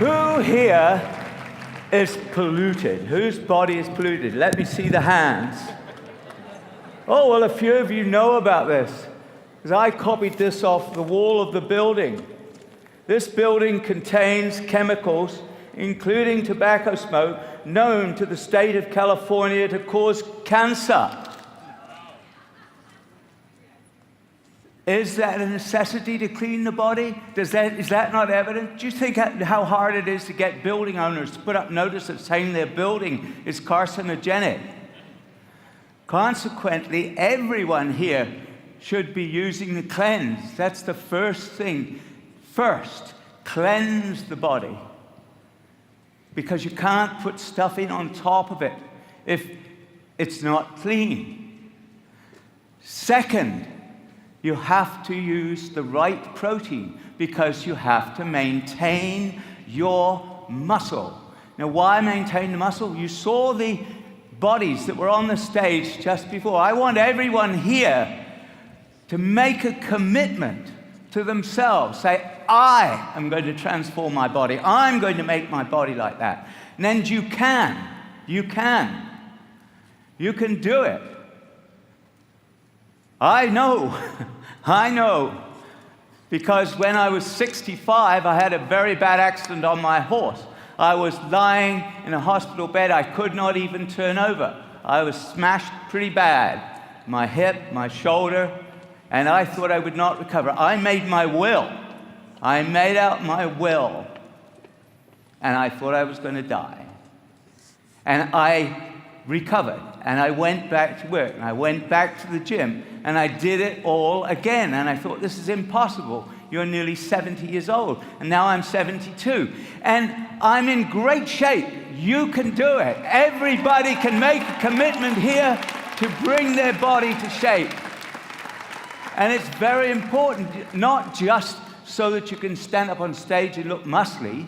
Who here is polluted? Whose body is polluted? Let me see the hands. Oh, well, a few of you know about this, because I copied this off the wall of the building. This building contains chemicals, including tobacco smoke, known to the state of California to cause cancer. Is that a necessity to clean the body? Is that not evident? Do you think how hard it is to get building owners to put up notices saying their building is carcinogenic? Consequently, everyone here should be using the cleanse. That's the first thing. First, cleanse the body. Because you can't put stuff in on top of it if it's not clean. Second, you have to use the right protein because you have to maintain your muscle. Now, why maintain the muscle? You saw the bodies that were on the stage just before. I want everyone here to make a commitment to themselves. Say, I am going to transform my body. I'm going to make my body like that. And then you can. You can. You can do it. I know. I know. Because when I was 65, I had a very bad accident on my horse. I was lying in a hospital bed. I could not even turn over. I was smashed pretty bad. My hip, my shoulder, and I thought I would not recover. I made my will. I made out my will. And I thought I was going to die. And I recovered. And I went back to work. And I went back to the gym. And I did it all again. And I thought, this is impossible. You're nearly 70 years old. And now I'm 72. And I'm in great shape. You can do it. Everybody can make a commitment here to bring their body to shape. And it's very important, not just so that you can stand up on stage and look muscly.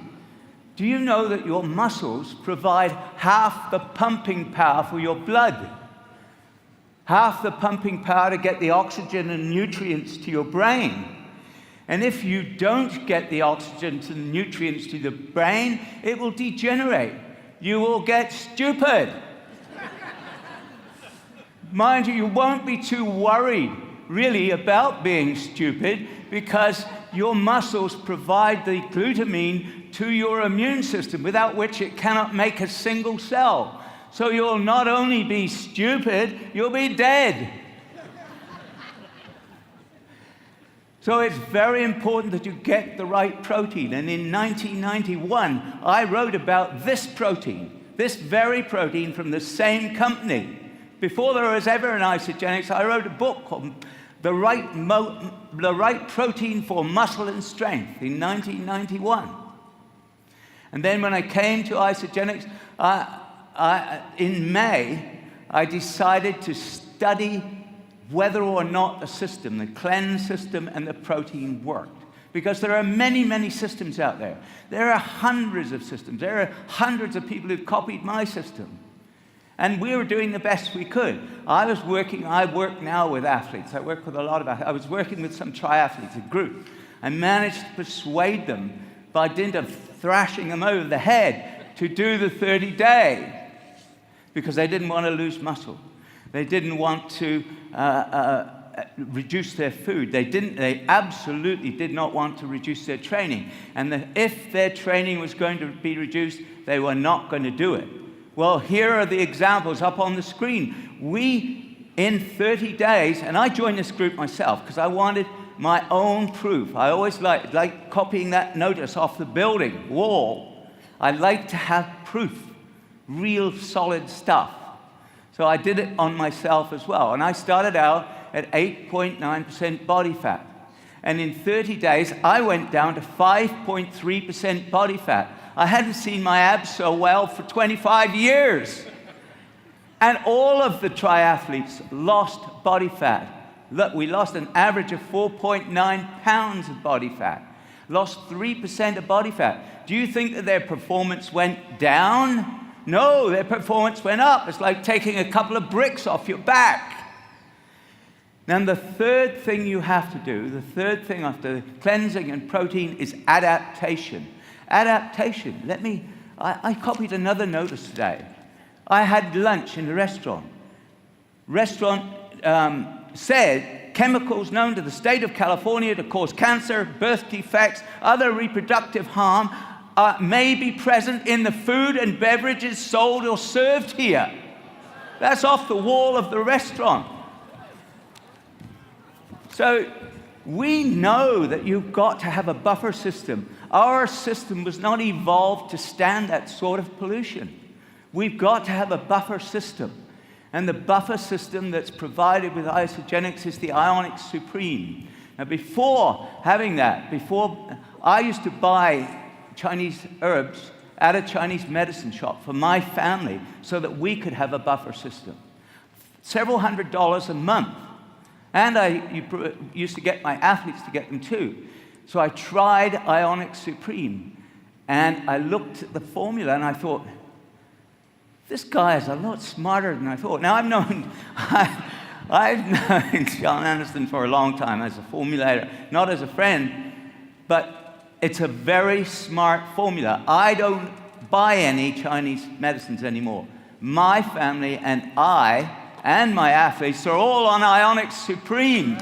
Do you know that your muscles provide half the pumping power for your blood? Half the pumping power to get the oxygen and nutrients to your brain. And if you don't get the oxygen and the nutrients to the brain, it will degenerate. You will get stupid. Mind you, you won't be too worried, really, about being stupid because your muscles provide the glutamine to your immune system, without which it cannot make a single cell. So you'll not only be stupid, you'll be dead. So it's very important that you get the right protein. And in 1991, I wrote about this protein, this very protein from the same company. Before there was ever an isogenics, I wrote a book called The Right Protein for Muscle and Strength in 1991. And then when I came to isogenics, in May, I decided to study whether or not the system, the cleanse system and the protein worked. Because there are many, many systems out there. There are hundreds of systems. There are hundreds of people who've copied my system. And we were doing the best we could. I work now with athletes. I work with a lot of athletes. I was working with some triathletes, a group. I managed to persuade them by dint of thrashing them over the head to do the 30-day because they didn't want to lose muscle. They didn't want to reduce their food. They absolutely did not want to reduce their training. And if their training was going to be reduced, they were not going to do it. Well, here are the examples up on the screen. We, in 30 days, and I joined this group myself because I wanted my own proof. I always like copying that notice off the building wall. I like to have proof, real solid stuff. So I did it on myself as well. And I started out at 8.9% body fat. And in 30 days, I went down to 5.3% body fat. I hadn't seen my abs so well for 25 years. And all of the triathletes lost body fat. Look, we lost an average of 4.9 pounds of body fat. Lost 3% of body fat. Do you think that their performance went down? No, their performance went up. It's like taking a couple of bricks off your back. Then the third thing you have to do, the third thing after cleansing and protein is adaptation. Adaptation. I copied another notice today. I had lunch in a restaurant. Restaurant said chemicals known to the state of California to cause cancer, birth defects, other reproductive harm may be present in the food and beverages sold or served here. That's off the wall of the restaurant. So we know that you've got to have a buffer system. Our system was not evolved to stand that sort of pollution. We've got to have a buffer system. And the buffer system that's provided with isogenics is the Ionic Supreme. Now, before having that, I used to buy Chinese herbs at a Chinese medicine shop for my family so that we could have a buffer system. Several $100s a month. And I used to get my athletes to get them too. So I tried Ionic Supreme. And I looked at the formula and I thought, this guy is a lot smarter than I thought. Now, I've known John Anderson for a long time as a formulator, not as a friend, but it's a very smart formula. I don't buy any Chinese medicines anymore. My family and I and my athletes are all on Ionic Supreme.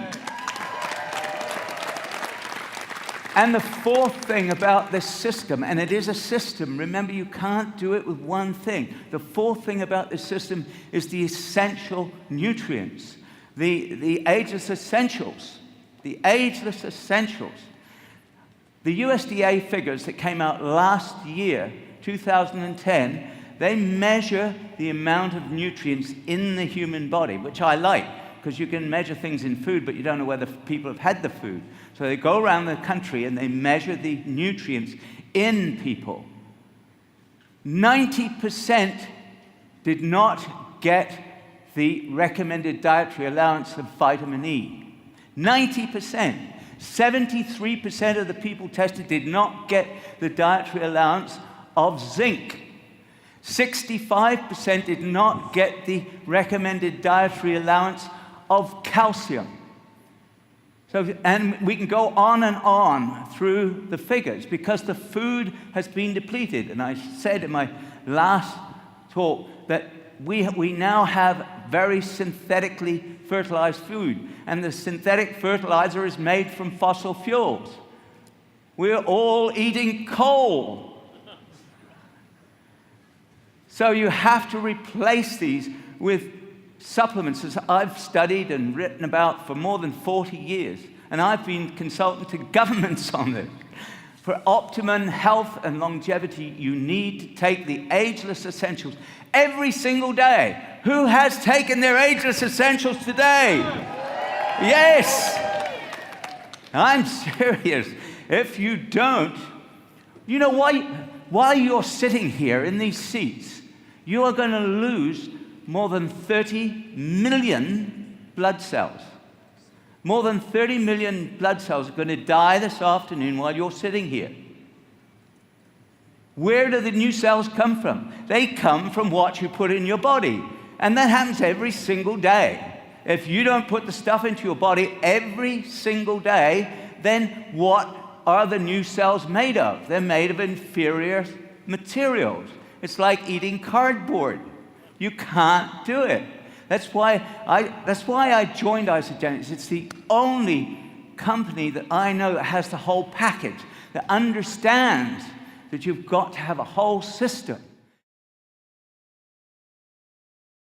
And the fourth thing about this system, and it is a system, remember you can't do it with one thing. The fourth thing about this system is the essential nutrients, the ageless essentials, the ageless essentials. The USDA figures that came out last year, 2010, they measure the amount of nutrients in the human body, which I like, because you can measure things in food, but you don't know whether people have had the food. So they go around the country and they measure the nutrients in people. 90% did not get the recommended dietary allowance of vitamin E. 90%. 73% of the people tested did not get the dietary allowance of zinc. 65% did not get the recommended dietary allowance of calcium. So, and we can go on and on through the figures because the food has been depleted. And I said in my last talk that we now have very synthetically fertilized food. And the synthetic fertilizer is made from fossil fuels. We're all eating coal. So you have to replace these with supplements, as I've studied and written about for more than 40 years. And I've been consultant to governments on this. For optimum health and longevity, you need to take the ageless essentials every single day. Who has taken their ageless essentials today? Yes. I'm serious. If you don't, you know why? While you're sitting here in these seats, you are going to lose more than 30 million blood cells. More than 30 million blood cells are going to die this afternoon while you're sitting here. Where do the new cells come from? They come from what you put in your body. And that happens every single day. If you don't put the stuff into your body every single day, then what are the new cells made of? They're made of inferior materials. It's like eating cardboard. You can't do it. That's why I joined Isogenics. It's the only company that I know that has the whole package, that understands that you've got to have a whole system.